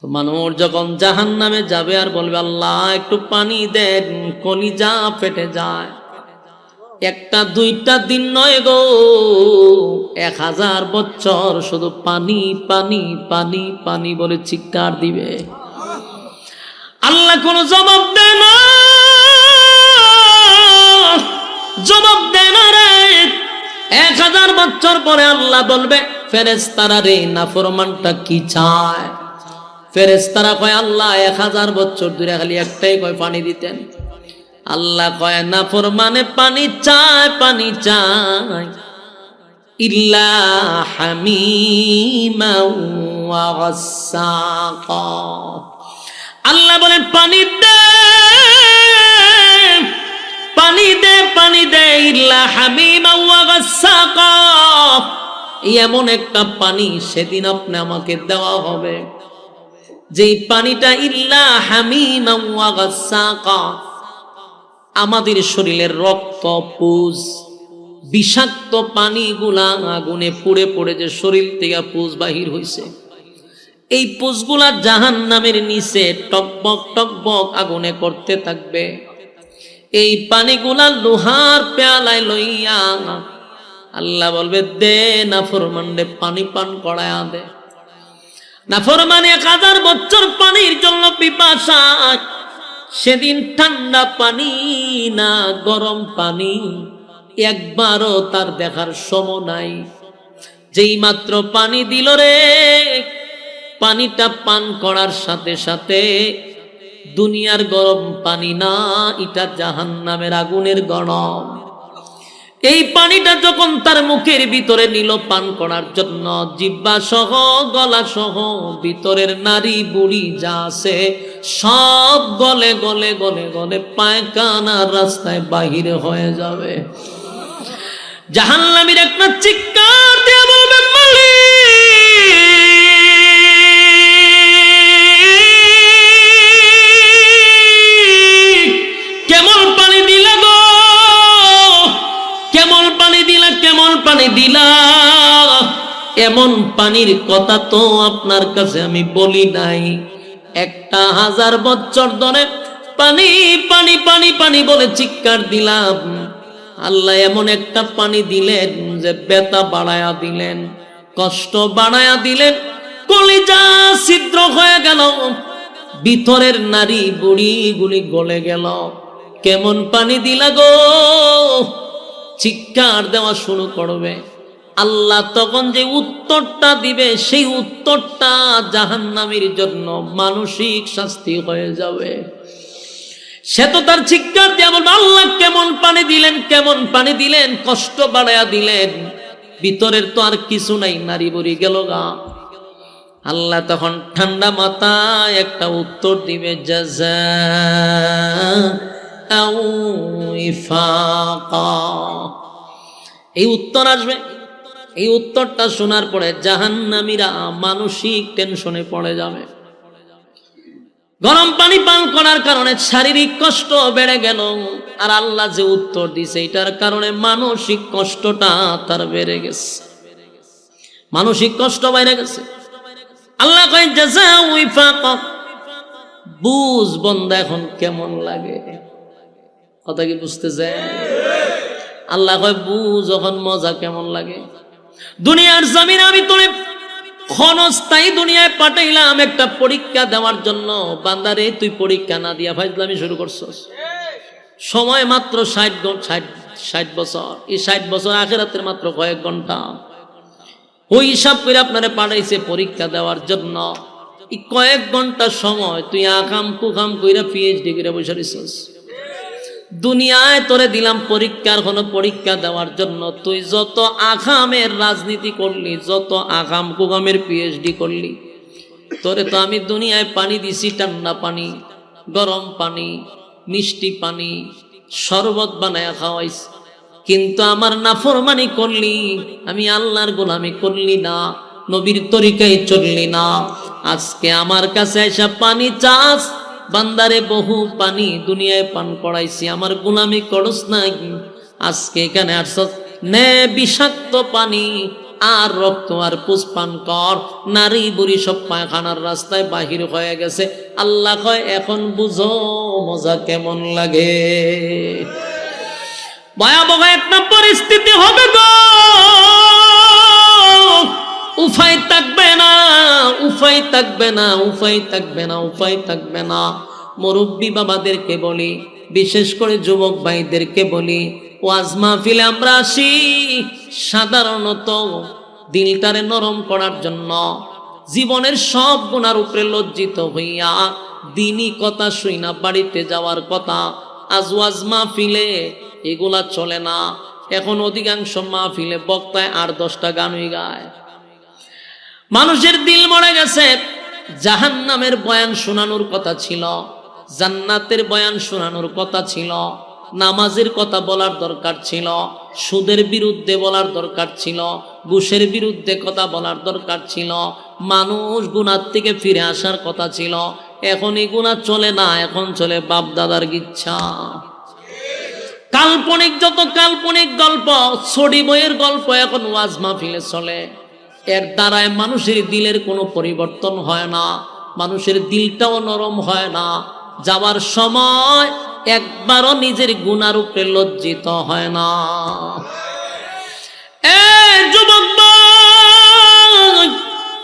তো মানুষ যখন জাহান্নামে যাবে আর বলবে আল্লাহ একটু পানি দেন, কলিজা ফেটে যায়। একটা দুইটা দিন নয় গো, 1000 বছর শুধু পানি পানি পানি পানি বলে চিৎকার দিবে। আল্লাহ কোনো জবাব দেয় না, জবাব দেয় না রে। 1000 বছর পরে আল্লাহ বলবে ফেরেশতারা রে, নাফরমানটা কি চায়? ফেরেশতারা কয় আল্লাহ 1000 বছর ধরে খালি একটাই কয় পানি দিতেন। আল্লাহ কয় নাফরমানে পানি চায়, পানি চায়, ইল্লা হামিমা ওয়া গাসসাকা। আল্লাহ বলেন পানি দে, পানি দে, পানি দে, ইল্লা হামিমা ওয়া গাসসাকা। এমন একটা পানি সেদিন আপনি আমাকে দেওয়া হবে যেই পানিটা ইল্লা হামিমা ওয়া গাসসাকা, আমাদের শরীরের রক্ত পুজ বিষাক্ত পানিগুলা আগুনে পুড়ে পড়ে যে শরীর থেকে পুজ বাহির হইছে, এই পুজগুলা জাহান্নামের নিচে টকবক টকবক আগুনে করতে থাকবে। এই পানিগুলা লোহার পেয়ালায় লইয়া আল্লাহ বলবে দে নাফরমানরে পানি পান করায়া দে। নাফরমান 1000 বছর পানির জন্য পিপাসা। সেদিন ঠান্ডা পানি না গরম পানি একবারও তার দেখার সময় নাই। যেই মাত্র পানি দিল রে, পানিটা পান করার সাথে সাথে দুনিয়ার গরম পানি না, এটা জাহান্নামের আগুনের গরম। এই পানিটা যখন তার মুখের ভিতরে নিল পান করার জন্য, জিহ্বা সহ গলা সহ ভিতরের নারী বুড়ি যা আছে সব গলে গলে গলে গলে পায়খানার রাস্তায় বাহিরে হয়ে যাবে। জাহান্নামীর একটা চিৎকার দিয়ে বলবে মালিক কেমন পানি দিলা গো, কেমন পানি দিলা, কেমন পানি দিলা। এমন পানির কথা তো আপনার কাছে আমি বলি নাই। 1000 বছর ধরে পানি পানি পানি পানি বলে চিৎকার দিলাম। আল্লাহ এমন একটা পানি দিলেন যে ব্যথা বাড়ায়া দিলেন, কষ্ট বাড়ায়া দিলেন, কলিজা ছিদ্র হয়ে গেল, ভিতরের নারী বুড়ি গুলি গলে গেল। কেমন পানি দিলা গো, চিৎকার দেওয়া শুরু করবে। আল্লাহ তখন যে উত্তরটা দিবে সেই উত্তরটা জাহান্নামীর জন্য মানসিক শাস্তি হয়ে যাবে। সে তো তার চিৎকার দিয়ে বলবে আল্লাহ কেমন পানি দিলেন, কেমন পানি দিলেন, কষ্ট বাড়ায়া দিলেন, ভিতরের তো আর কিছু নাই, নারী বুড়ি গেল গা। আল্লাহ তখন ঠান্ডা মাথায় একটা উত্তর দিবে, জাযাআউ ইফাকা। এই উত্তর আসবে। এই উত্তরটা শোনার পরে জাহান্নামীরা মানসিক টেনশনে পড়ে যাবে। গরম পানি পান করার কারণে শারীরিক কষ্ট বেড়ে গেল, আর আল্লাহ যে উত্তর দিছে এটার কারণে মানসিক কষ্টটা তার বেড়ে গেছে, মানসিক কষ্ট বেড়ে গেছে। আল্লাহ কয় জাযাউ ইফাকা। বুঝ বন্ধা এখন কেমন লাগে, কথা কি বুঝতেছে? আল্লাহ কয় বুঝ যখন মজা কেমন লাগে। দুনিয়ার জমিনে আমি তোরে ক্ষণস্থায়ী দুনিয়ায় পাঠাইলাম একটা পরীক্ষা দেওয়ার জন্য। বান্দারে তুই পরীক্ষা না দিয়া ফাজলামি শুরু করছস। সময় মাত্র 60 বছর। এই 60 বছর আখিরাতের মাত্র কয়েক ঘন্টা। ওই হিসাব করে আপনারে পাঠাইছে পরীক্ষা দেওয়ার জন্য। এই কয়েক ঘন্টা সময় তুই আকাম কুকাম কইরা পিএইচডি করে বসে রইছস। দুনিয়ায় তোরে দিলাম পরীক্ষার কোনো পরীক্ষা দেওয়ার জন্য। তুই যত আকামের রাজনীতি করলি, যত আকাম কুকামের পিএইচডি করলি, তোরে তো আমি দুনিয়ায় পানি দিছি, ঠান্ডা পানি, গরম পানি, মিষ্টি পানি, শরবত বানায়া খাওয়াইছি, কিন্তু আমার নাফরমানি করলি, আমি আল্লাহর গোলামি করলি না, নবীর তরিকায় চললি না। আজকে আমার কাছে এসে পানি চাস, বান্দারে বহু পানি দুনিয়ায় পান করাইছি, আমার গোলামি করস না। আজকে এখানে আসছ নে বিষাক্ত পানি আর রক্ত আর পুষ্পান কর। নারী বুড়ি সব পায়খানার রাস্তায় বাহির হয়ে গেছে। আল্লাহ কয় এখন বুঝো মজা কেমন লাগে। ভয়াবহ একটা পরিস্থিতি হবে গো, উপায় থাকবে না, উপায় থাকবে না, উপায় থাকবে না, উপায় থাকবে না। মুরব্বী বাবাদেরকে বলি, বিশেষ করে যুবক ভাইদেরকে বলি, ওয়াজ মাহফিলে আমরা আসি সাধারণত দিলটারে নরম করার জন্য, জীবনের সব গুনার উপরে লজ্জিত হইয়া দিনই কথা শুই না বাড়িতে যাওয়ার কথা। আজ ওয়াজ মাহফিলে এগুলা চলে না। এখন অধিকাংশ মাহফিলে বক্তায় 8-10টা গানই গায়। মানুষের দিল মরে গেছে। জাহান্নামের বয়ান শোনানোর কথা ছিল, জান্নাতের বয়ান শোনানোর কথা ছিল, নামাজের কথা বলার দরকার ছিল, সুদের বিরুদ্ধে বলার দরকার ছিল, ঘুষের বিরুদ্ধে কথা বলার দরকার ছিল, মানুষ গুনার থেকে ফিরে আসার কথা ছিল। এখন এই গুনাহ চলে না, এখন চলে বাপ দাদার ইচ্ছা। কাল্পনিক যত কাল্পনিক গল্প, ছড়ি বইয়ের গল্প এখন ওয়াজ মাহফিলে চলে। এর দ্বারায় মানুষের দিলের কোনো পরিবর্তন হয় না, মানুষের দিলটাও নরম হয় না। যাওয়ার সময় একবারও নিজের গুনার উপরে লজ্জিত হয় না। যুবক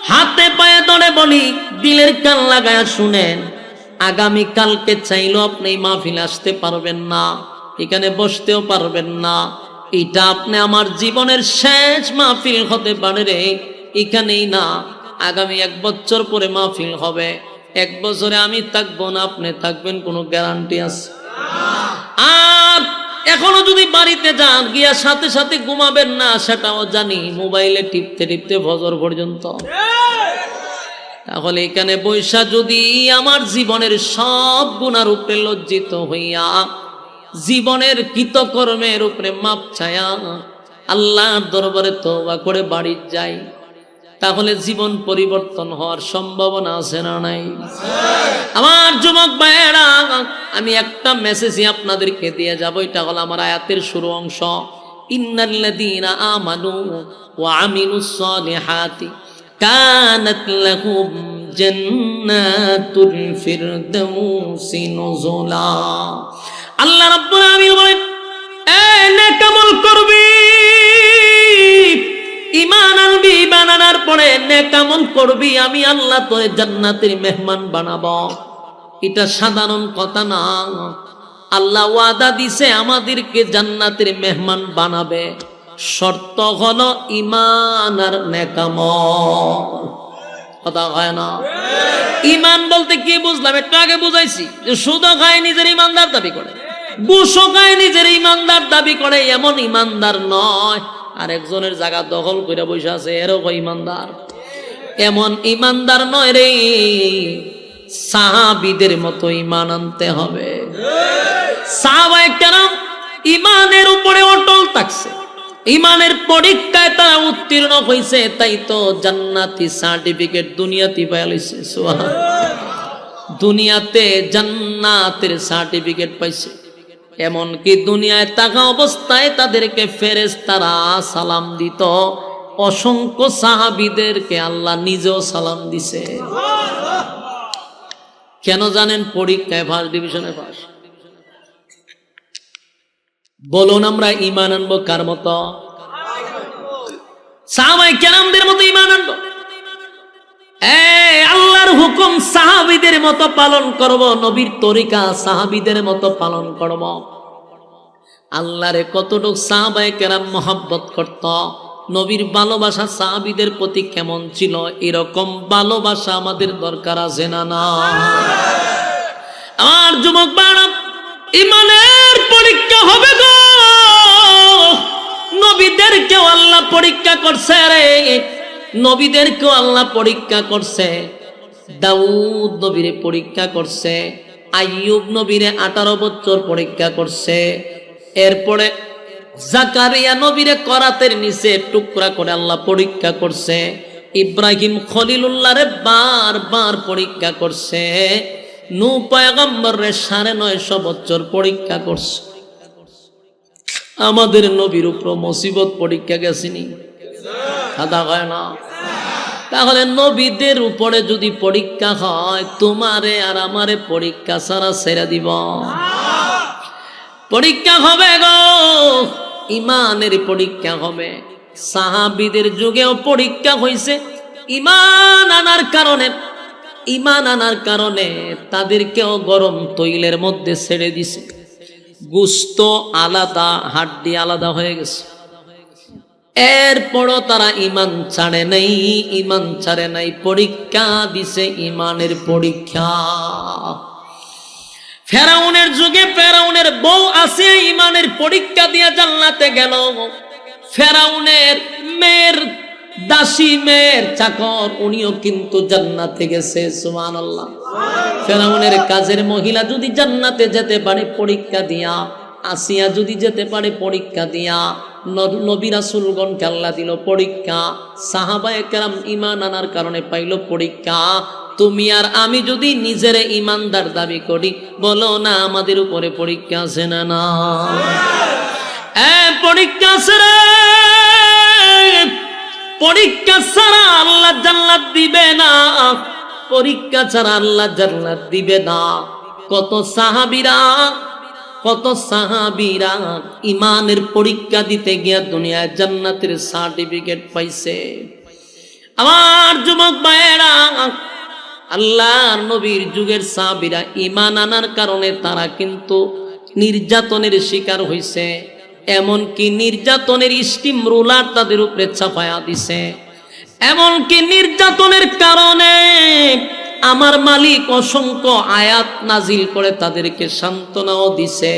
হাতে পায়ে ধরে বলি, দিলের কান লাগায়া শুনেন, আগামী কালকে চাইলেও আপনি মাহফিল আসতে পারবেন না, এখানে বসতেও পারবেন না। এটা আপনি আমার জীবনের শেষ মাহফিল হতে পারে রে, এখানেই না, আগামী 1 বছর পরে মাহফিল হবে। 1 বছরে আমি থাকবো না, আপনি থাকবেন, কোনো গ্যারান্টি আছে? আর এখনো যদি বাড়িতে যান, গিয়া সাথে সাথে ঘুমাবেন না, সেটাও জানি, মোবাইলে টিপতে টিপতে ফজর পর্যন্ত। তাহলে এখানে বৈশা যদি আমার জীবনের সব গুনার উপরে লজ্জিত হইয়া, জীবনের কৃতকর্মের উপরে মাপ চায়া আল্লাহর দরবারে তওবা করে বাড়ি যাই, তাহলে জীবন পরিবর্তন হওয়ার সম্ভাবনা আছে না নাই? আমার যুবক ভাইয়েরা, আমি একটা মেসেজই আপনাদেরকে দিয়ে যাব। এটা হলো আমার আয়াতের শুরু অংশ, ইন্নাল্লাযীনা আমানু ওয়া আমিলুস সালিহাতি কানাত লাহুম জান্নাতুল ফিরদাউসি নুজুলা। আল্লাহ রাব্বুল আলামিন বলেন, এই নেক আমল করবি, ঈমান আনবি, ঈমান আনার পরে নেক আমল করবি, আমি আল্লাহ তোরে জান্নাতের মেহমান বানাবো। এটা সাধারণ কথা না, আল্লাহ ওয়াদা দিছে আমাদেরকে জান্নাতের মেহমান বানাবে। শর্ত হলো ঈমান আর নেক আমল। কথা হয় না? ঈমান বলতে কি বুঝলাম একটু আগে বুঝাইছি, যে সুদও খায় নিজের ঈমানদার দাবি করে, ঘুষও খায় নিজের ঈমানদার দাবি করে, এমন ঈমানদার নয়। আর একজনের জায়গা দখল করে বসে আছে, এরকম ঈমানদার। এমন ঈমানদার নয় রে, সাহাবীদের মতো ঈমান আনতে হবে। সাহাবায়ে কেরাম ঈমানের উপরে অটল থাকছে, ঈমানের পরীক্ষায় তারা উত্তীর্ণ হয়েছে, তাই তো জান্নাতি সার্টিফিকেট দুনিয়াতে পেয়ে লইছে। সুবহানাল্লাহ, দুনিয়াতে জান্নাতের সার্টিফিকেট পাইছে। এমনকি দুনিয়ায় থাকা অবস্থায় তাদেরকে ফেরেশতারা সালাম দিত, অসংখ্য সাহাবীদেরকে আল্লাহ নিজেও সালাম দিছে। কেন জানেন? পরীক্ষায় ফার্স্ট ডিভিশনে পাস। বলুন আমরা ঈমান আনবো কার মতো? সাহাবায়ে কেরামদের মতো ঈমান আনবো। আল্লাহর হুকুম সাহাবীদের মতো পালন করব, নবীর তরিকা সাহাবীদের মতো পালন করব। আল্লাহরে কতটুকু সাহাবায়ে কেরাম মহব্বত করত, নবীর ভালোবাসা সাহাবীদের প্রতি কেমন ছিল, এরকম ভালোবাসা আমাদের দরকার আছে না? না। আমার যুবক ভাইরা, ঈমানের পরীক্ষা হবে গো। নবীদেরকেও আল্লাহ পরীক্ষা করছে রে, নবীদেরকেও আল্লাহ পরীক্ষা করছে। দাউদ নবীরে পরীক্ষা করছে, আইয়ুব নবীরে 18 বছর পরীক্ষা করছে। এরপরে জাকারিয়া নবীরে করাতের নিচে টুকরা করে আল্লাহ পরীক্ষা করছে। ইব্রাহিম খলিলুল্লাহরে বারবার পরীক্ষা করছে। নূহ পয়গম্বরে 950 বছর পরীক্ষা করছে। আমাদের নবীর উপর মুসিবত পরীক্ষা গেছিনি? কথা হয় না? তাহলে নবীদের উপরে যদি পরীক্ষা হয়, তোমারে আর আমারে পরীক্ষা ছাড়া ছেড়ে দিব? পরীক্ষা হবে গো, ইমানের পরীক্ষা হবে। সাহাবীদের যুগেও পরীক্ষা হয়েছে ইমান আনার কারণে তাদেরকেও গরম তৈলের মধ্যে ছেড়ে দিছে। গোশত আলাদা, হাড্ডি আলাদা হয়ে গেছে। এরপরও তারা ইমান ছাড়ে নাই, পরীক্ষা দিছে, ইমানের পরীক্ষা। ফেরাউনের যুগে ফেরাউনের বউ আসিয়া ইমানের পরীক্ষা দিয়ে জান্নাতে গেল। ফেরাউনের মেয়ের দাসী, মেয়ের চাকর, উনিও কিন্তু জান্নাতে গেছে। সুবহানাল্লাহ। ফেরাউনের কাজের মহিলা যদি জান্নাতে যেতে পারে পরীক্ষা দিয়া, আসিয়া যদি যেতে পারে পরীক্ষা দিয়া, নবী রাসূলগণকে আল্লাহ দিল পরীক্ষা, সাহাবায়ে কেরাম ঈমান আনার কারণে পাইল পরীক্ষা। তুমি আর আমি যদি নিজের ঈমানদার দাবি করি, বলো না আমাদের উপরে পরীক্ষা আছে না? না, পরীক্ষা আছে রে। পরীক্ষা ছাড়া আল্লাহ জান্নাত দিবে না, পরীক্ষা ছাড়া আল্লাহ জান্নাত দিবে না। কত সাহাবীরা ইমানের পরীক্ষা দিতে গিয়া দুনিয়ায় জান্নাতের সার্টিফিকেট পাইছে। আমার যুবক ভাইয়েরা, আল্লাহর নবীর যুগের সাহাবীরা ইমান আনার কারণে তারা কিন্তু নির্যাতনের শিকার হইছে। এমনকি নির্যাতনের স্টিম রোলার তাদের উপরে চাপায়া দিছে। এমনকি নির্যাতনের কারণে আমার মালিক অসংখ্য আয়াত নাজিল করে তাদেরকে সান্ত্বনাও দিছে।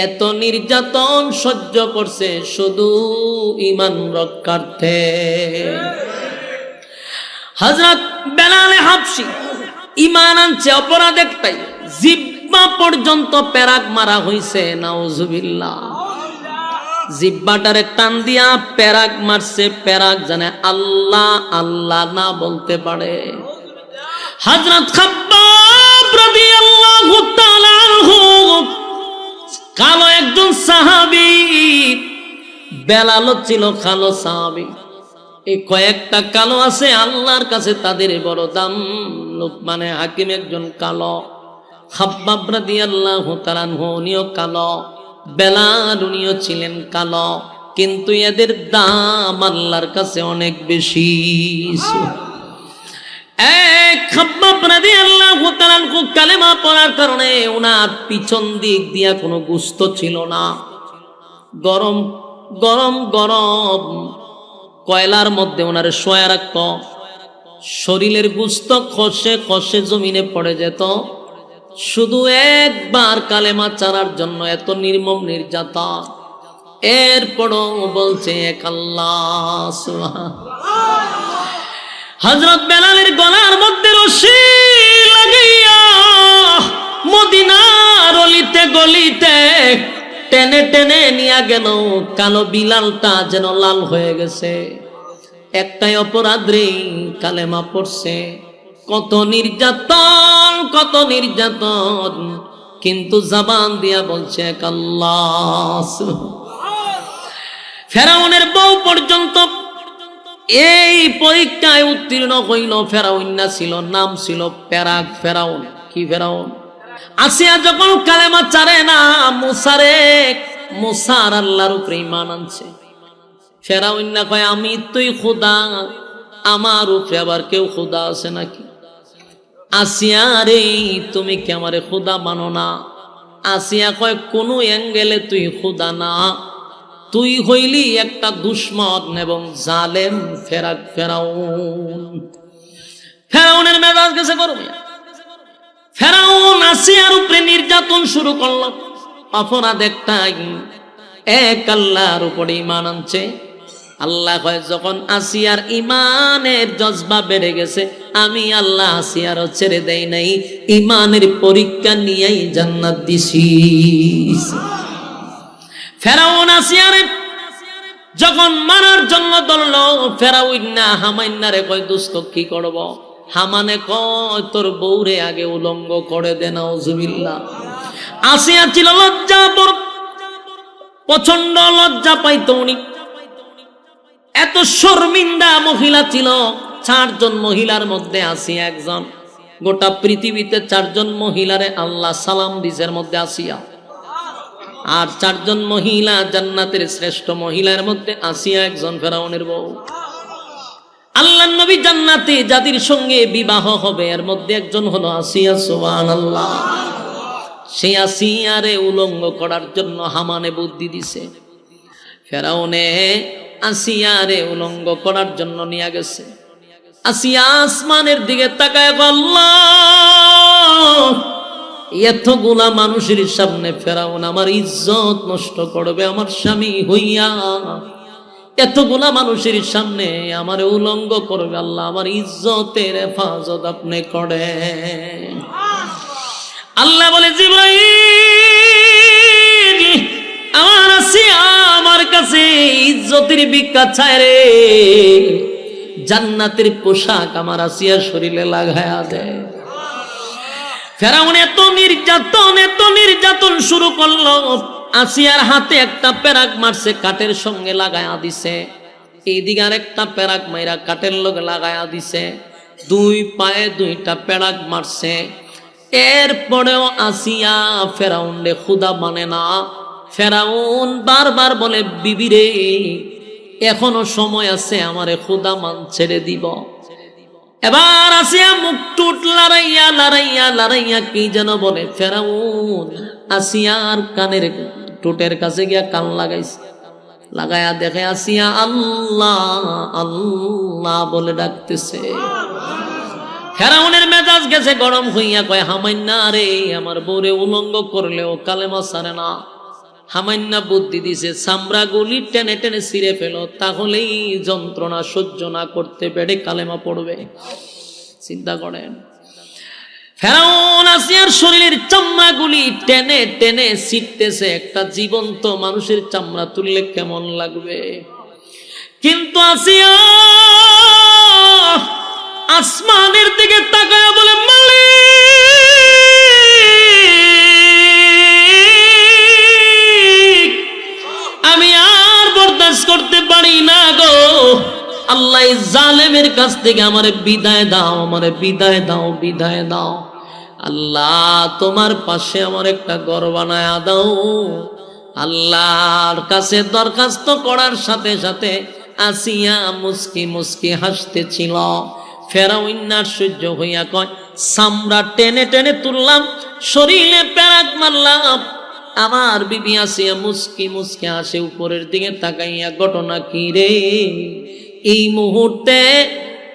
এত নির্যাতন সহ্য করছে শুধু ঈমান রক্ষার্থে। হযরত বেলাল হাবশী ঈমান আনছে, অপরাধ একটাই, জিহ্বা পর্যন্ত পেরাক মারা হইছে। নাউজুবিল্লাহ। জিহ্বাটারে টান দিয়া পেরাক মারছে, পেরাক জানে আল্লাহ আল্লাহ না বলতে পারে। হযরত খাব্বাব রাদিয়াল্লাহু তাআলা আনহু কালো একজন সাহাবী, বেলাল ছিল কালো সাহাবী। এই কয়েকটা কালো আছে আল্লাহর কাছে তাদের বড় দাম। লোকমানে হাকিম একজন কালো, খাব্বাব রাদিয়াল্লাহু তাআলা আনহু উনিও কালো, বেলাল উনিও ছিলেন কালো, কিন্তু এদের দাম আল্লাহর কাছে অনেক বেশি। খাব্বাব রাদিয়াল্লাহু তাআলা আনহু কালেমা পড়ার কারণে ওনার পিছন দিক দিয়া কোনো গোশত ছিল না। গরম গরম গরম কয়লার মধ্যে ওনারে শোয়া রাখত। শরীরের গোশত খসে খসে জমিনে পড়ে যেত। শুধু একবার কালেমা চারার জন্য এত নির্মম নির্যাতন। এরপরও বলছে এক আল্লাহ। সুবহানাল্লাহ। হযরত বেলালের গলার মধ্যে রশি লাগাইয়া মদিনার অলিতে গলিতে টেনে টেনে নিয়ে গেল। কালো বিলালটা যেন লাল হয়ে গেছে। একটাই অপরাধ রে, কালেমা পড়ছে। কত নির্যাতন, কিন্তু জবান দিয়া বলছে এক আল্লাহ। ফেরাউনের বউ পর্যন্ত এই পরীক্ষায় উত্তীর্ণ হইল। ফেরাউন না ছিল, নাম ছিল পেরাক ফেরাউন। কি ফেরাউন? আসিয়া যখন কালেমা চারে না, মুসার আল্লাহর উপরে ঈমান আনছে। ফেরাউন না কয় আমি তুই খোদা, আমার উপরে আবার কেউ খোদা আছে নাকি? আসিয়া রে তুমি কি আমারে খোদা মানো না? আসিয়া কয় কোনো অ্যাঙ্গেলে তুই খোদা না, তুই হইলি একটা দুশমন এবং জালেম ফেরাউনের মেজাজ গেছে গরমে। ফেরাউন আসিয়ার উপরে নির্যাতন শুরু করলো। অপরাধ একটাই, এক আল্লাহর উপরে ঈমান আনছে। আল্লাহ কয় যখন আসিয়ার ঈমানের জজবা বেড়ে গেছে, আমি আল্লাহ আসিয়ারও ছেড়ে দেই নাই, ঈমানের পরীক্ষা নিয়েই জান্নাত দিছি। ফেরাউন আসিয়ারে যখন মারার জন্য ধরল, ফেরাউন না হামাইন্নারে কয় দোস্ত কি করব? হামানে কয় তোর বউরে আগে উলঙ্গ করে দে। নাউজুবিল্লাহ। আসিয়া ছিল লজ্জা, প্রচন্ড লজ্জা পাইতো উনি। এত শর্মিন্দা মহিলা ছিল। 4 জন মহিলার মধ্যে আসিয়া একজন। গোটা পৃথিবীতে 4 জন মহিলারে আল্লাহ সালাম দিছের মধ্যে আসিয়া, আর 4 জন মহিলা জান্নাতের শ্রেষ্ঠ মহিলার মধ্যে আসিয়া একজন ফেরাউনের বউ। আল্লাহর নবী জান্নাতে যাদের সঙ্গে বিবাহ হবে এর মধ্যে একজন হলো আসিয়া। সুবহানাল্লাহ। সেই আসিয়ারে উলঙ্গ করার জন্য হামানে বুদ্ধি দিছে। ফেরাউনে আসিয়ারে উলঙ্গ করার জন্য নিয়ে গেছে। আসিয়া আসমানের দিকে তাকায়, আল্লাহ, এতগুলা মানুষের সামনে ফেরাউন আমার ইজ্জত নষ্ট করবে আমার স্বামী হইয়া, এতগুলা মানুষের সামনে আমার উলঙ্গ করবে, আল্লাহ আমার ইজ্জতের হেফাজত আপনি করেন। আল্লাহ বলে, জিবরাইল, আমার আসিয়া আমার কাছে ইজ্জতের ভিক্ষা চায় রে, জান্নাতের পোশাক আমার আসিয়ার শরীরে লাগায়া দেয়। ফেরাউন এত নির্যাতন শুরু করলো। আসিয়ার হাতে একটা পেরাক মারছে, কাঠের সঙ্গে লাগায়া দিছে। এইদিকে আর একটা পেরাক মাইরা কাঠের লগে লাগায়া দিছে। 2 পায়ে 2টা পেরাক মারছে। এরপরেও আসিয়া ফেরাউনরে খুদা মানে না। ফেরাউন বারবার বলে, বিবি রে, এখনো সময় আছে, আমারে খুদা মান ছেড়ে দিব। এবার আসিয়া মুখ টুট লড়াইয়া কি যেন বলে। ফেরাউন আসিয়ার কানের টুটের কাছে গিয়া কান লাগাইছে। লাগায়া দেখে আসিয়া আল্লাহ আল্লাহ বলে ডাকতেছে। ফেরাউনের মেজাজ গেছে গরম হইয়া, কয়, হামাইন্না রে, আমার বউরে উলঙ্গ করলেও কালেমা ছাড়ে না। হামাইন্না বুদ্ধি দিছে, চামড়া গুলি টেনে টেনে ছিঁড়ে ফেলো, তাহলেই যন্ত্রণা সহ্য না করতে পেরে কালেমা পড়বে। চিন্তা করেন, ফেরাউন আসিয়ার শরীরের চামড়া গুলি টেনে টেনে ছিঁড়তেছে। একটা জীবন্ত মানুষের চামড়া তুললে কেমন লাগবে? কিন্তু আসিয়া আসমানের দিকে তাকায় বলে, মালিক, আমি আর বরদাস্ত করতে পারি না গো, আল্লাহ জালেমের কাছ থেকে আমারে বিদায় দাও, আমারে বিদায় দাও, বিদায় দাও। আল্লাহ তোমার পাশে আমার একটা ঘর বানায় দাও। আল্লাহর কাছে দরখাস্ত করার সাথে সাথে আসিয়া মুস্কি মুস্কি হাসতেছিল। ফেরাউন সহ্য হইয়া কয়, চামড়া টেনে টেনে তুললাম, শরীরে প্যারাক মারলাম। আমার বিবি আসিয়া মুস্কি মুস্কি হাসে, উপরের দিকে তাকাইয়া, ঘটনা কি রে? এই মুহূর্তে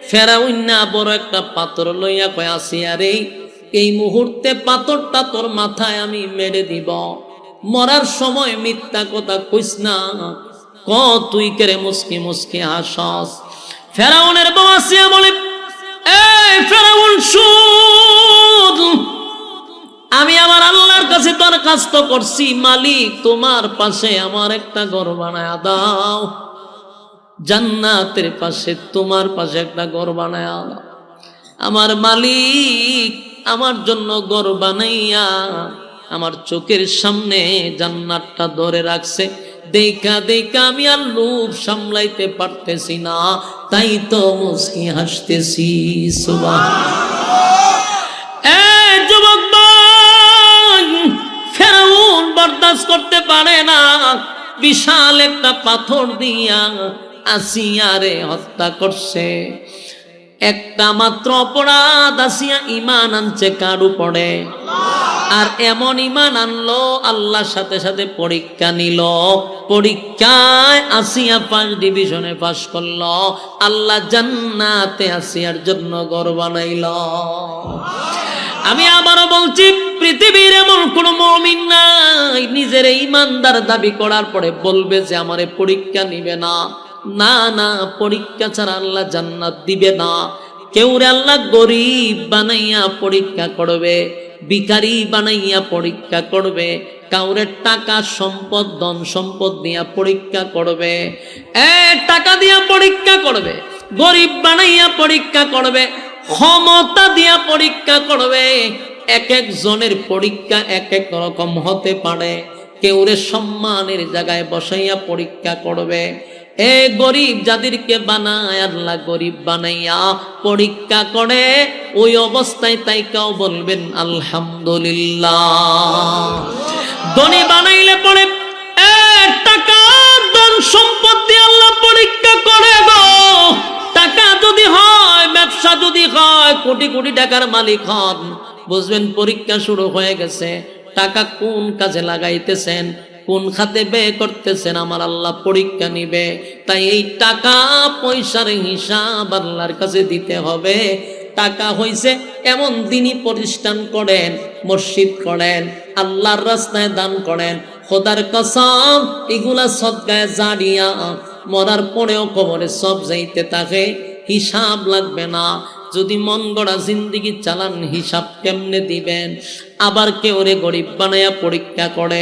ফেরাউন বড় একটা পাথর লইয়া কয়, আসিয়া রে, এই মুহূর্তে পাথরটা তোর মাথায় আমি মেরে দিব। মরার সময় মিথ্যা কথা কইস না, ক তুই কেরে মুস্কি মুস্কি হাসস। ফেরাউনের বউ আসিয়া বলে, এই ফেরাউন শুন, আমি আমার আল্লাহর কাছে দরখাস্ত করছি, মালিক তোমার পাশে আমার একটা ঘর বানায়া দাও, জান্নাতের পাশে তোমার পাশে একটা ঘর বানায়া দাও। আমার মালিক আমার জন্য ঘর বানাইয়া আমার চোখের সামনে জান্নাতটা ধরে রাখছে। দেখা দেখা আমি আর লোভ সামলাইতে পারতেছি না, তাই তো মুস্কি হাসতেছি। সুবহানাল্লাহ। যুবক ভাই, ফেরাউন বরদাস্ত করতে পারে না, বিশাল একটা পাথর দিয়া আসিয়ারে হত্যা করছে। একটা মাত্র অপরাধ, আসিয়া ঈমান আনছে কার উপরে? আর এমন ঈমান আনলো, আল্লাহর সাথে সাথে পরীক্ষা নিল। পরীক্ষায় আসিয়া 5 ডিভিশনে পাশ করলো। আল্লাহ জান্নাতে আসিয়ার জন্য ঘর বানাইল। আমি আবারও বলছি, পৃথিবীর এমন কোন মুমিন নাই নিজের ঈমানদার দাবি করার পরে বলবে যে আমারে পরীক্ষা নিবে না। না না, পরীক্ষা ছাড়া আল্লাহ জান্নাত দিবে না। কেউরে আল্লাহ গরিব বানাইয়া পরীক্ষা করবে, ভিখারি বানাইয়া পরীক্ষা করবে, কাউরে টাকা সম্পদ ধন সম্পদ দিয়া পরীক্ষা করবে, টাকা দিয়া পরীক্ষা করবে, গরিব বানাইয়া পরীক্ষা করবে, ক্ষমতা দিয়া পরীক্ষা করবে। এক একজনের পরীক্ষা এক এক রকম হতে পারে। কেউরে সম্মানের জায়গায় বসাইয়া পরীক্ষা করবে, এ গরিব যাদেরকে বানায় আল্লাহ গরিব বানাইয়া পরীক্ষা করে, ওই অবস্থায় তাইকাও বলবেন আলহামদুলিল্লাহ। ধনী বানাইলে পরে টাকা ধন সম্পদ দিয়ে আল্লাহ পরীক্ষা করে গো। টাকা যদি হয়, ব্যবসা যদি হয়, কোটি কোটি টাকার মালিক হন, বুঝবেন পরীক্ষা শুরু হয়ে গেছে। টাকা কোন কাজে লাগাইতেছেন, কোন খাতে ব্যয় করতেছেন, আমার আল্লাহ পরীক্ষা নিবে। তাই এই টাকা পয়সার হিসাব আল্লাহর কাছে দিতে হবে। টাকা হইছে এমন দিনই প্রতিষ্ঠান করেন, মসজিদ করেন, আল্লাহর রাস্তায় দান করেন, খোদার কসম এগুলা সদকায়ে জারিয়া, মরার পরেও কবরে সব যাইতে থাকে, হিসাব লাগবে না। যদি মন গড়া জিন্দিগি চালান, হিসাব কেমনে দিবেন? আবার কেউরে গরিব বানায়া পরীক্ষা করে,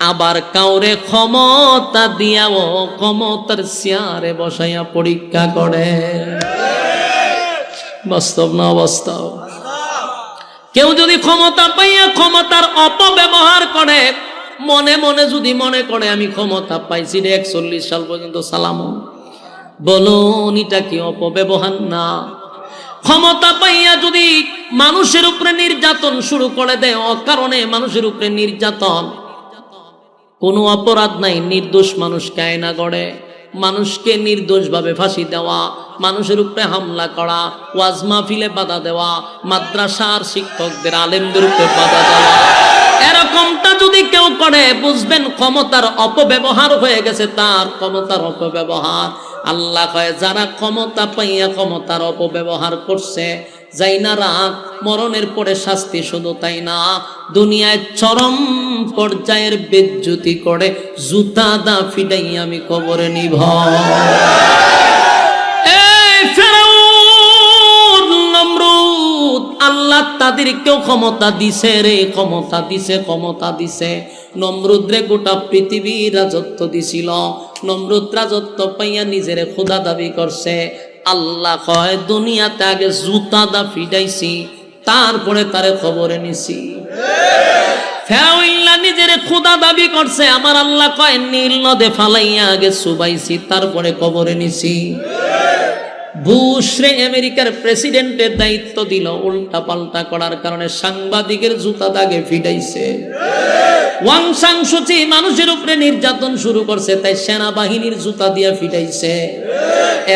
আবার কাউরে ক্ষমতা দিয়াও ক্ষমতার চেয়ারে বসাইয়া পরীক্ষা করে। বাস্তব না অবাস্তব? কেউ যদি ক্ষমতা পাইয়া ক্ষমতার অপব্যবহার করে, মনে মনে যদি মনে করে আমি ক্ষমতা পাইছি রে 41 সাল পর্যন্ত সালামো, বলুন এটা কি অপব্যবহার না? ক্ষমতা পাইয়া যদি মানুষের উপরে নির্যাতন শুরু করে দেয়, অকারণে মানুষের উপরে নির্যাতন, কোনো অপরাধ নাই, নির্দোষ মানুষকে আয়না গড়ে, মানুষকে নির্দোষভাবে ফাঁসি দেওয়া, মানুষের উপরে হামলা করা, ওয়াজ মাহফিলে বাধা দেওয়া, মাদ্রাসার শিক্ষকদের আলেমদের উপরে বাধা দেওয়া, এরকমটা যদি কেউ করে, বুঝবেন ক্ষমতার অপব্যবহার হয়ে গেছে, তার ক্ষমতার অপব্যবহার। আল্লাহ কয় যারা ক্ষমতা পাইয়া ক্ষমতার অপব্যবহার করছে, যাই না রাত, মরণের পরে শাস্তি। শুধু তাই না, দুনিয়ায় চরম পর্যায়ের বেজ্জতি করে জুতা দা ফিডাই আমি কবরে নিভ। আল্লাহ তাদেরকেও ক্ষমতা দিছে রে, ক্ষমতা দিছে, ক্ষমতা দিছে। নমরুদ রে গোটা পৃথিবীর রাজত্ব দিছিল। নমরুদ রাজত্ব পাইয়া নিজের খোদা দাবি করছে। আল্লাহ কয় দুনিয়াতে আগে জুতা দা ফিডাইছি, তারপরে তারে খবরে নিছি। ফেরাউন নিজের খোদা দাবি করছে, আমার আল্লাহ কয় নীল নদে ফালাইয়া আগে সুবাইছি, তারপরে কবরে নিছি। বুশ রে আমেরিকার প্রেসিডেন্টের দায়িত্ব দিল, উল্টা পাল্টা করার কারণে সাংবাদিকের জুতা দাগে ফিডাইছে। ওয়াং সাং সুচি মানুষের উপরে নির্যাতন শুরু করছে, তাই সেনাবাহিনীর জুতা দিয়ে ফিডাইছে।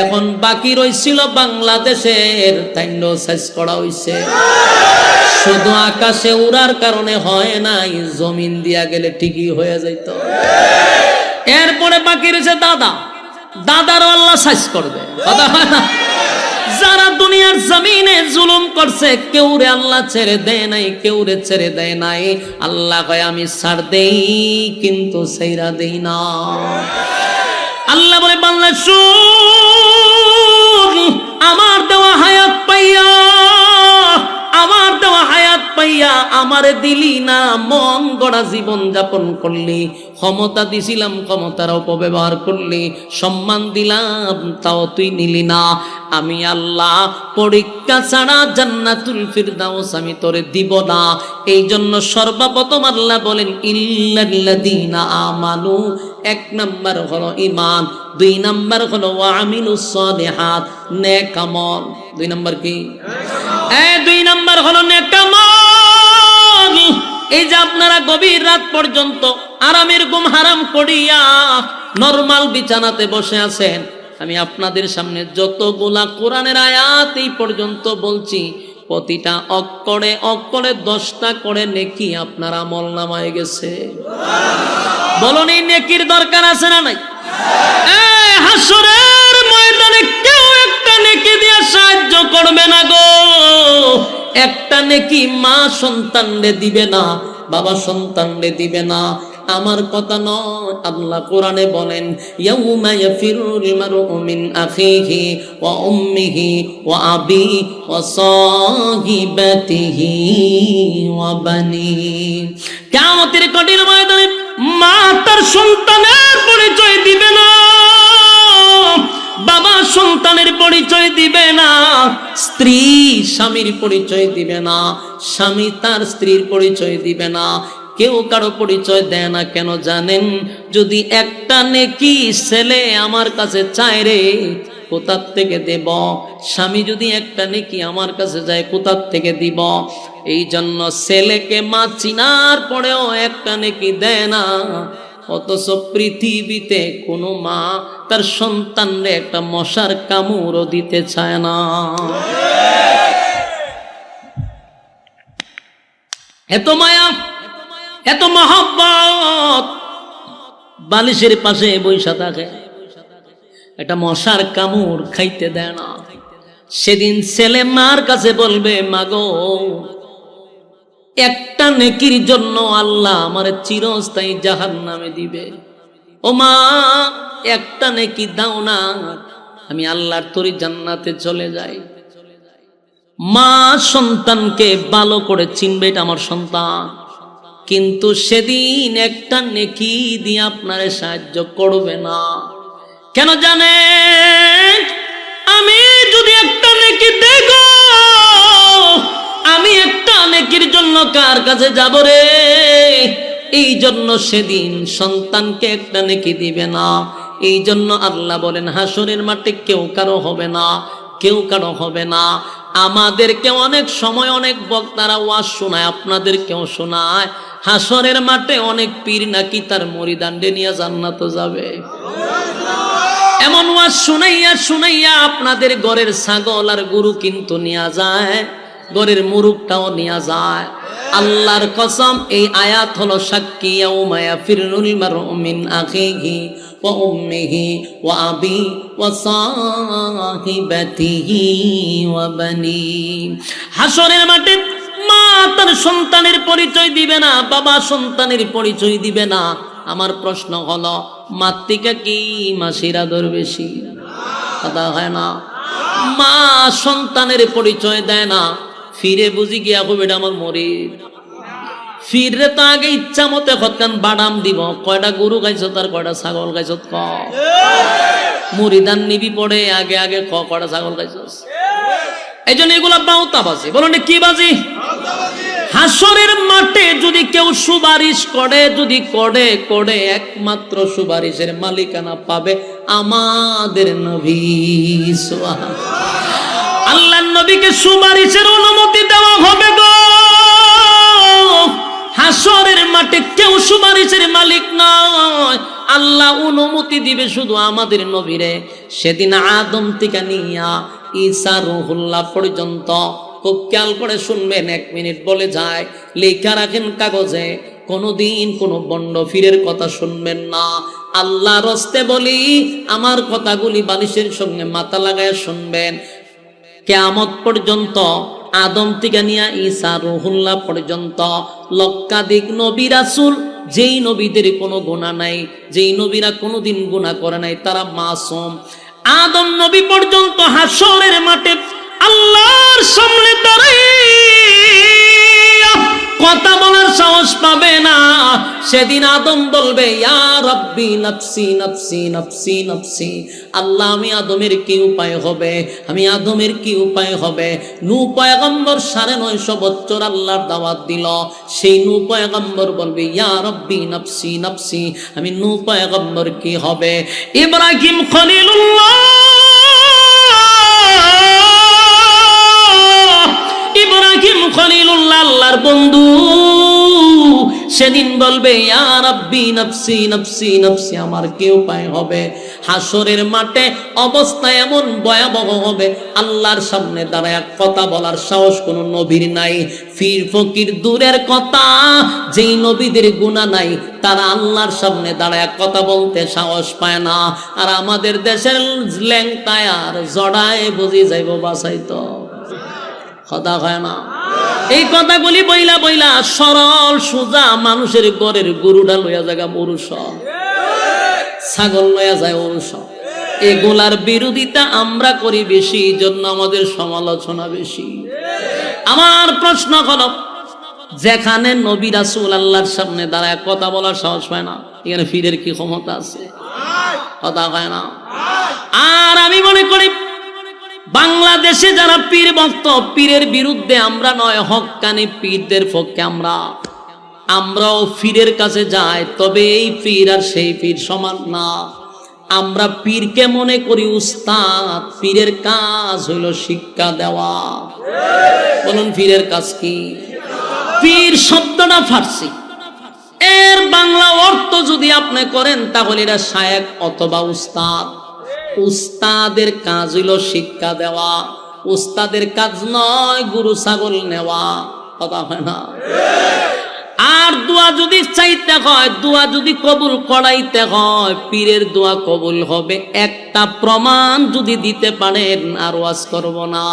এখন বাকি রইছিল বাংলাদেশের, তাইন্ডো সাইজ করা হইছে। শুধু আকাশে উড়ার কারণে হয় নাই, জমিন দিয়া গেলে ঠিকই হয়ে যাইত। এরপরে বাকি রয়েছে দাদা, দাদারও আল্লাহ সাইজ করবে। কথা হয় না? যারা দুনিয়ার জমিনে জুলুম করছে, কেউরে আল্লাহ ছেড়ে দেয় নাই, কেউরে ছেড়ে দেয় নাই। আল্লাহ কয় আমি ছাড় দেই, কিন্তু ছাইরা দেই না। আল্লাহ বলে বান্দা শুন, আমার দেওয়া হায়াত পাইয়া, আমার দেওয়া হায়াত পাইয়া আমারে দিলি না, মন গড়া জীবন যাপন করলি। ক্ষমতা দিছিলাম, ক্ষমতার অপব্যবহার করলি। সম্মান দিলাম, তাও তুই নিলি না। আমি আল্লাহ পরীক্ষা ছাড়া জান্নাতুল ফিরদাউস আমি তোরে দিব না। এই জন্য সর্বপ্রথম আল্লাহ বলেন ইল্লাল্লাযীনা আমানু। 1 নাম্বার হলো ঈমান, 2 নাম্বার হলো ওয়া আমিলুস সালিহাত, নেক আমল। 2 নাম্বার কি? 2 নাম্বার হলো নেক আমল। এই যে আপনারা গভীর রাত পর্যন্ত আরামের ঘুম হারাম করিয়া নরমাল বিছানাতে বসে আছেন, আমি আপনাদের সামনে যতগুলা কোরআনের আয়াত এই পর্যন্ত বলছি, প্রতিটা অক্ষরে অক্ষরে 10টা করে নেকি আপনার আমলনামায় গেছে। বলুন এই নেকির দরকার আছে না নাই? হাসরের ময়দানে কেউ একটা নেকি দিয়ে সাহায্য করবে না গো। একটা নেকি মা সন্তানরে দিবে না, বাবা সন্তানরে দিবে না। আমার কথা নয়, আল্লাহ কোরআনে বলেন ইয়াউমা ইয়াফিরুল মারউ মিন আখিহি ওয়া উম্মিহি ওয়া আবি ওয়া সাহিবাতিহি ওয়া বানি। কিয়ামতের কঠিন ময়দানে মা তার সন্তানের পরিচয় দিবে না, বাবা সন্তানের পরিচয় দিবে না, স্ত্রী স্বামীর পরিচয় দিবে না, স্বামী তার স্ত্রীর পরিচয় দিবে না। কেউ কারো পরিচয় দেয় না কেন জানেন? যদি একটা নেকি ছেলে আমার কাছে চায় রে, কোথার থেকে দেব? স্বামী যদি একটা নেকি আমার কাছে যায়, কোথার থেকে দিব? এই জন্য ছেলেকে মা চিনার পরেও একটা নেকি দেয় না। অথচ পৃথিবীতে কোনো মা তার সন্তানরে একটা মশার কামড়ও দিতে চায় না। এত মায়া, এত মহব্বত, বালিশের পাশে বৈশা থাকে, একটা মশার কামড় খাইতে দেয় না। সেদিন ছেলে মার কাছে বলবে, মাগো একটা নেকির জন্য আল্লাহ আমারে চিরস্থায়ী জাহান্নামে দিবে। ও মা, একটা নেকি দাও না, আমি আল্লাহর তরি জান্নাতে চলে যাই। মা সন্তানকে ভালো করে চিনবে, এটা আমার সন্তান। কিন্তু সেদিন একটা নেকি দিয়ে আপনারে সাহায্য করবে না। কেন জানেন? আমি যদি একটা নেকি দেখো, আমি একটা নেকির জন্য কার কাছে যাব রে? এই জন্য সেদিন সন্তানকে একটা নেকি দিবে না। এই জন্য আল্লাহ বলেন, হাসরের মাঠে কেউ কারো হবে না, কেউ কারো হবে না। আমাদেরকে অনেক সময় অনেক বক্তারা ওয়াজ শোনায়, আপনাদেরকেও শোনায়, হাসরের মাঠে অনেক পীর নাকি তার মুরিদানদের নিয়ে জান্নাতে যাবে। এমন ওয়াজ শুনাইয়া শুনাইয়া আপনাদের ঘরের ছাগল আর গরু কিন্তু নিয়ে যায়, ঘরের মুরুগটাও নিয়ে যায়। আল্লাহর কসম, এই আয়াত হলো সাক্ষী। ইয়াউমা ইয়াফিরুল মারউ মিন আখিহি ওয়া উম্মিহি ওয়া আবি ওয়া সাহিবাতিহি ওয়া বানি। হাসরের মাঠে মা তার সন্তানের পরিচয় দিবে না, বাবা সন্তানের পরিচয় দিবে না। আমার প্রশ্ন হলো, মাতৃকা কি মাসির আদর বেশি? কথা হয় না? মা সন্তানের পরিচয় দেয় না, ফিরে বুঝি গিয়া কবে এটা আমার মরিদ। ফিরে তো আগে ইচ্ছা মতে হতকান বাদাম দিব, কয়টা গরু খাইছ তার কয়টা ছাগল খাইছ ক। মুরিদান নিবি পড়ে আগে আগে ক কয়টা ছাগল খাইছ। এই জন্য এগুলা বাউতা বাজি। বলুন কি বাজি? হাসরের মাঠে যদি কেউ সুপারিশ করে, যদি করে করে, একমাত্র সুপারিশের মালিকানা পাবে আমাদের নবী। আল্লাহর নবীকে সুপারিশের অনুমতি দেওয়া হবে গো। হাসরের মাঠে কেউ সুপারিশের মালিক নয়, আল্লাহ অনুমতি দিবে শুধু আমাদের নবীরে। সেদিন আদম থেকে নিয়া ঈসা রুহুল্লাহ পর্যন্ত, খুব খেয়াল করে শুনবেন, 1 মিনিট বলে যায়, লেখা রাখেন কাগজে। কোনদিন কোন বন্ড ফিরের কথা শুনবেন না। আল্লাহ রস্তে বলি, আমার কথাগুলি বালিশের সঙ্গে মাথা লাগায় শুনবেন। কিয়ামত পর্যন্ত, আদম থেকে নিয়া ঈসা রুহুল্লাহ পর্যন্ত লক্ষাধিক নবী রাসূল, যেই নবীদের কোনো গুনাহ নাই, যেই নবীরা কোনোদিন গুনাহ করে নাই, তারা মাসুম। আদম নবী পর্যন্ত হাসরের মাঠে আল্লাহর সামনে দাঁড়াইয়া কথা বলার সাহস পাবে না। সেদিন আদম বলবে, ইয়া রাব্বি নাফসি নাফসি নাফসি নাফসি। আল্লাহ, আমি আদমের কি উপায় হবে? আমি আদমের কি উপায় হবে? নূহ পয়গম্বর 950 বছর আল্লাহর দাওয়াত দিল। সেই নূহ পয়গম্বর বলবে, ইয়া রাব্বি নাফসি নাফসি। আমি নূহ পয়গম্বর কি হবে? ইব্রাহিম খলিলুল্লাহ, ইব্রাহিম খলিলুল্লাহ আল্লাহর বন্ধু, সেদিন বলবে, ইয়া রাব্বি নাফসি নাফসি নাফসি। আমার কি উপায় হবে? হাসরের মাঠে অবস্থা এমন ভয়াবহ হবে, আল্লাহর সামনে দাঁড়ায় কথা বলার সাহস কোনো নবীর নাই। ফির ফকির দূরের কথা, যেই নবীদের গুনাহ নাই, তারা আল্লাহর সামনে দাঁড়ায় কথা বলতে সাহস পায় না। আর আমাদের দেশের ল্যাংটায় আর জড়ায় বুঝি যাইব বাসাইতো, কথা হয় না। এই কথাগুলি বইলা বইলা সরল সোজা মানুষের ঘরের গরুটা লইয়া জায়গা মরুষ, ছাগল লইয়া যায় অরুষ। এগুলার বিরোধিতা আমরা করি বেশি, জন্য আমাদের সমালোচনা বেশি। আমার প্রশ্ন হলো, যেখানে নবী রাসূল আল্লাহর সামনে দাঁড়ায় কথা বলার সাহস পায় না, এখানে ফিরের কি ক্ষমতা আছে? কথা হয় না। আর আমি মনে করি, বাংলাদেশে যারা পীর ভক্ত, পীরের বিরুদ্ধে আমরা নয়, হক্কানি পীরদের পক্ষে আমরা। আমরাও পীরের কাছে যাই, তবে এই পীর আর সেই পীর সমান না। আমরা পীরকে মনে করি উস্তাদ, পীরের কাজ হইল শিক্ষা দেওয়া। বলুন পীরের কাজ কি? পীর শব্দটা ফার্সি, এর বাংলা অর্থ যদি আপনি করেন তাহলে এটা শায়েখ অথবা উস্তাদ। উস্তাদের কাজ হইল শিক্ষা দেওয়া, উস্তাদের কাজ নয় গরু ছাগল নেওয়া। কথা হয় না? আর দোয়া যদি চাইতে হয়, দোয়া যদি কবুল করাইতে হয়, পীরের দোয়া কবুল হবে একটা প্রমাণ যদি দিতে পারেন আর ওয়াজ করব না।